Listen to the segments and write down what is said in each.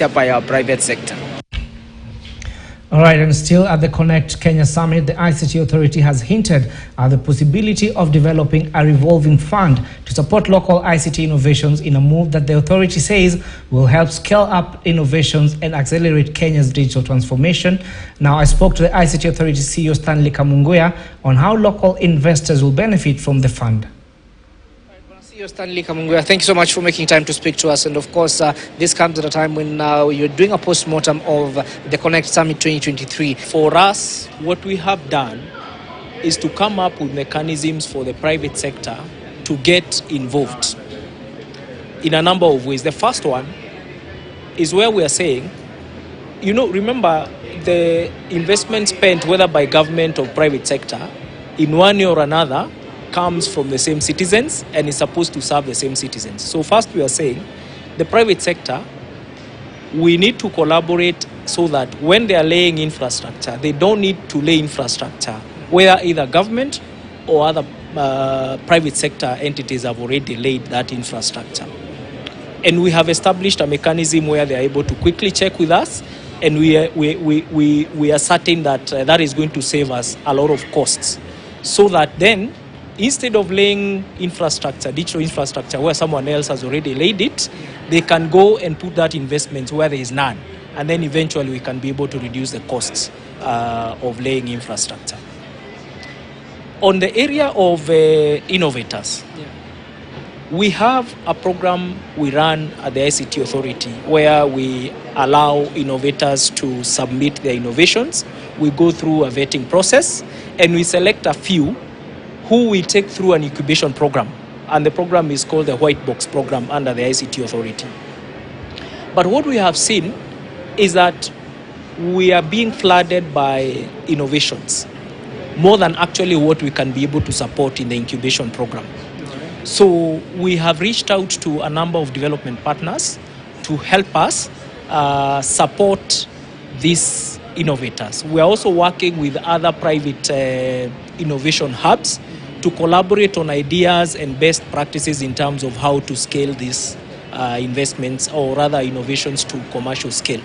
by our private sector. All right, and still at the Connect Kenya Summit, the ICT Authority has hinted at the possibility of developing a revolving fund to support local ICT innovations in a move that the authority says will help scale up innovations and accelerate Kenya's digital transformation. Now, I spoke to the ICT Authority CEO Stanley Kamunguya on how local investors will benefit from the fund. Stanley Kamunguya, thank you so much for making time to speak to us. And of course, this comes at a time when you're doing a post-mortem of the Connect Summit 2023. For us, what we have done is to come up with mechanisms for the private sector to get involved in a number of ways. The first one is where we are saying, remember the investment spent, whether by government or private sector, in one way or another, comes from the same citizens and is supposed to serve the same citizens. So first we are saying the private sector, we need to collaborate so that when they are laying infrastructure, they don't need to lay infrastructure where either government or other private sector entities have already laid that infrastructure. And we have established a mechanism where they are able to quickly check with us, and we are certain that that is going to save us a lot of costs, so that then instead of laying infrastructure, digital infrastructure, where someone else has already laid it, they can go and put that investment where there is none. And then eventually we can be able to reduce the costs of laying infrastructure. On the area of innovators, we have a program we run at the ICT Authority where we allow innovators to submit their innovations. We go through a vetting process and we select a few who we take through an incubation program. And the program is called the White Box program under the ICT Authority. But what we have seen is that we are being flooded by innovations, more than actually what we can be able to support in the incubation program. So we have reached out to a number of development partners to help us support these innovators. We are also working with other private innovation hubs to collaborate on ideas and best practices in terms of how to scale these investments, or rather innovations, to commercial scale.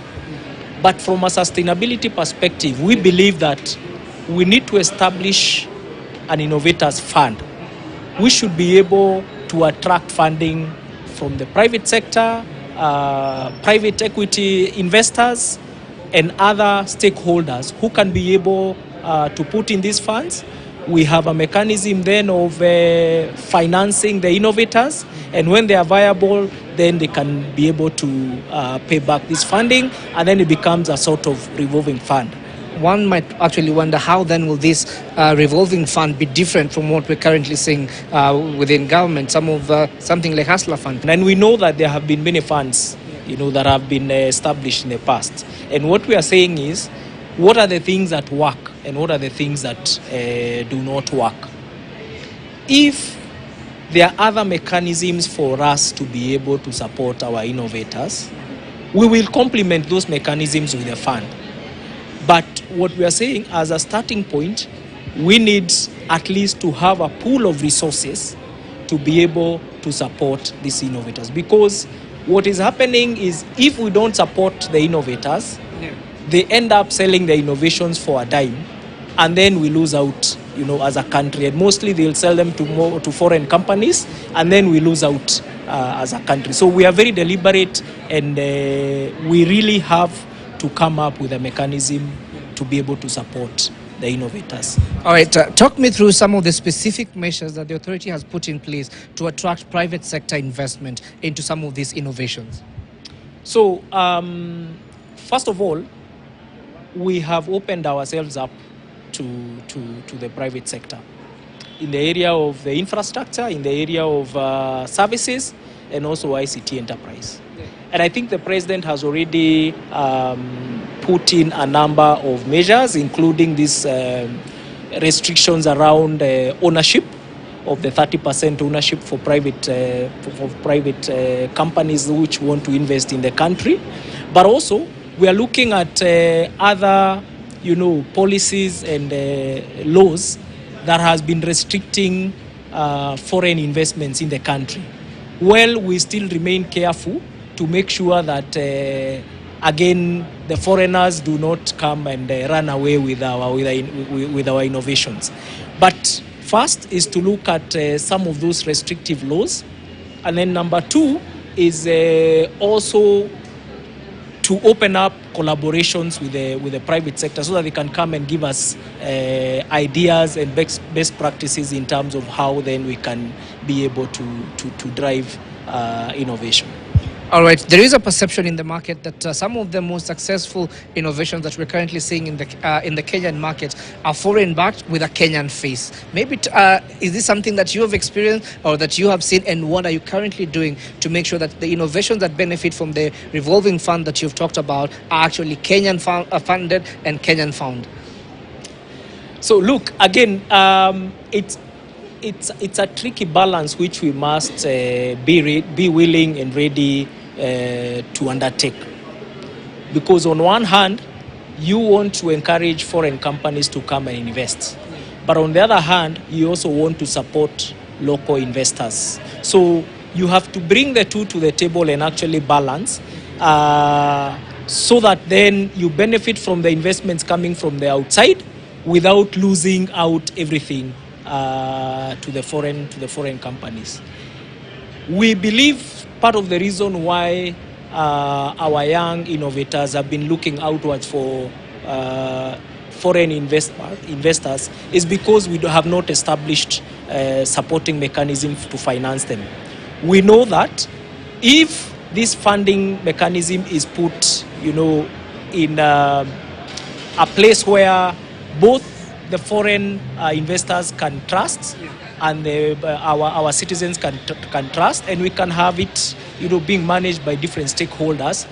But from a sustainability perspective, we believe that we need to establish an innovators fund. We should be able to attract funding from the private sector, private equity investors, and other stakeholders who can be able to put in these funds. We have a mechanism then of financing the innovators, and when they are viable, then they can be able to pay back this funding, and then it becomes a sort of revolving fund. One might actually wonder, how then will this revolving fund be different from what we're currently seeing within government, something like Hustler Fund? And we know that there have been many funds, that have been established in the past. And what we are saying is, what are the things that work and what are the things that do not work? If there are other mechanisms for us to be able to support our innovators, we will complement those mechanisms with a fund. But what we are saying, as a starting point, we need at least to have a pool of resources to be able to support these innovators. Because what is happening is, if we don't support the innovators, they end up selling their innovations for a dime, and then we lose out, as a country. And mostly they'll sell them to foreign companies, and then we lose out as a country. So we are very deliberate, and we really have to come up with a mechanism to be able to support the innovators. All right, talk me through some of the specific measures that the authority has put in place to attract private sector investment into some of these innovations. So, first of all, we have opened ourselves up to the private sector in the area of the infrastructure, in the area of services, and also ICT enterprise. And I think the president has already put in a number of measures, including these restrictions around ownership of the 30% ownership for private companies which want to invest in the country. But also, we are looking at other, policies and laws that has been restricting foreign investments in the country. Well, we still remain careful to make sure that again, the foreigners do not come and run away with our innovations. But first is to look at some of those restrictive laws, and then number two is also to open up collaborations with the private sector so that they can come and give us ideas and best practices in terms of how then we can be able to drive innovation. All right, there is a perception in the market that some of the most successful innovations that we're currently seeing in the Kenyan market are foreign-backed with a Kenyan face. Maybe is this something that you have experienced or that you have seen, and what are you currently doing to make sure that the innovations that benefit from the revolving fund that you've talked about are actually Kenyan funded and Kenyan found? So look, again, it's a tricky balance which we must be willing and ready to undertake. Because on one hand, you want to encourage foreign companies to come and invest. But on the other hand, you also want to support local investors. So you have to bring the two to the table and actually balance so that then you benefit from the investments coming from the outside without losing out everything to the foreign companies. We believe part of the reason why our young innovators have been looking outwards for foreign investors is because we have not established supporting mechanisms to finance them. We know that if this funding mechanism is put, in a place where both the foreign investors can trust and our citizens can trust, and we can have it being managed by different stakeholders,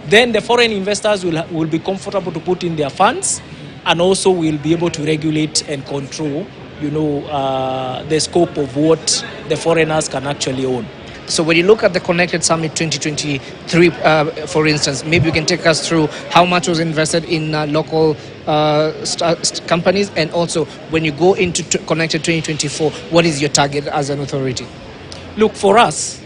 then the foreign investors will be comfortable to put in their funds, and also will be able to regulate and control the scope of what the foreigners can actually own. So when you look at the Connected Summit 2023, for instance, maybe you can take us through how much was invested in local companies, and also when you go into Connected 2024, what is your target as an authority? Look, for us,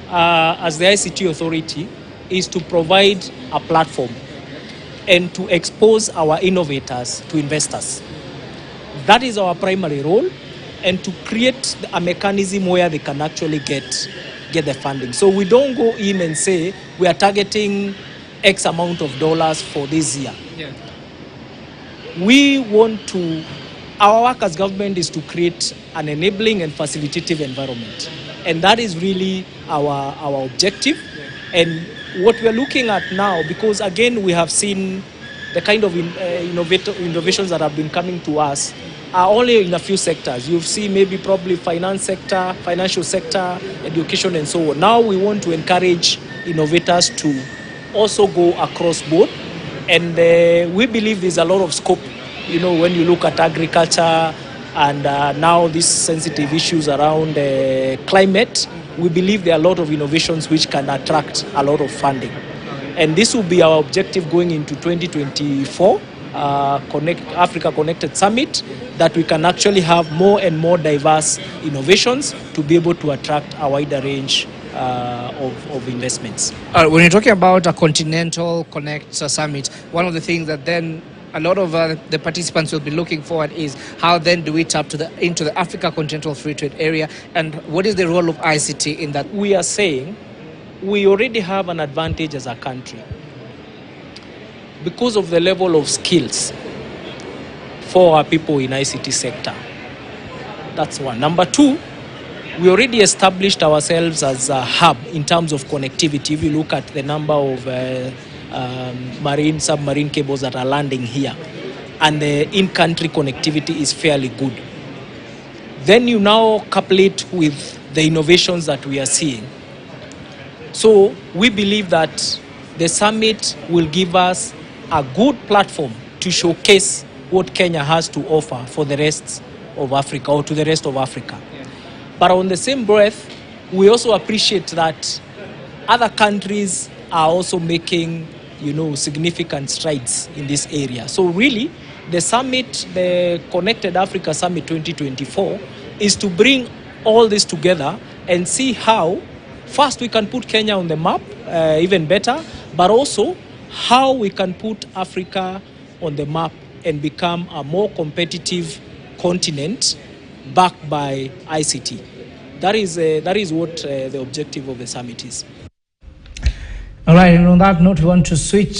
as the ICT authority, is to provide a platform and to expose our innovators to investors. That is our primary role, and to create a mechanism where they can actually get the funding. So we don't go in and say we are targeting X amount of dollars for this year. Yeah. We want to, our work as government is to create an enabling and facilitative environment. And that is really our objective. Yeah. And what we're looking at now, because again, we have seen the kind of innovations that have been coming to us are only in a few sectors. You've seen maybe probably finance sector, financial sector, education, and so on. Now we want to encourage innovators to also go across board. And we believe there's a lot of scope, when you look at agriculture and now these sensitive issues around climate, we believe there are a lot of innovations which can attract a lot of funding. And this will be our objective going into 2024. Africa Connected Summit, that we can actually have more and more diverse innovations to be able to attract a wider range of investments. When you're talking about a Continental Connect Summit, one of the things that then a lot of the participants will be looking forward is how then do we tap into the Africa Continental Free Trade Area, and what is the role of ICT in that? We are saying we already have an advantage as a country because of the level of skills for our people in ICT sector. That's one. Number two, we already established ourselves as a hub in terms of connectivity. If you look at the number of submarine cables that are landing here, and the in-country connectivity is fairly good. Then you now couple it with the innovations that we are seeing. So we believe that the summit will give us a good platform to showcase what Kenya has to offer for the rest of Africa, or to the rest of Africa. Yeah. But on the same breath, we also appreciate that other countries are also making, significant strides in this area. So really, the summit, the Connected Africa Summit 2024, is to bring all this together and see how first we can put Kenya on the map even better, but also how we can put Africa on the map and become a more competitive continent backed by ICT. That is what the objective of the summit is. All right, and on that note, we want to switch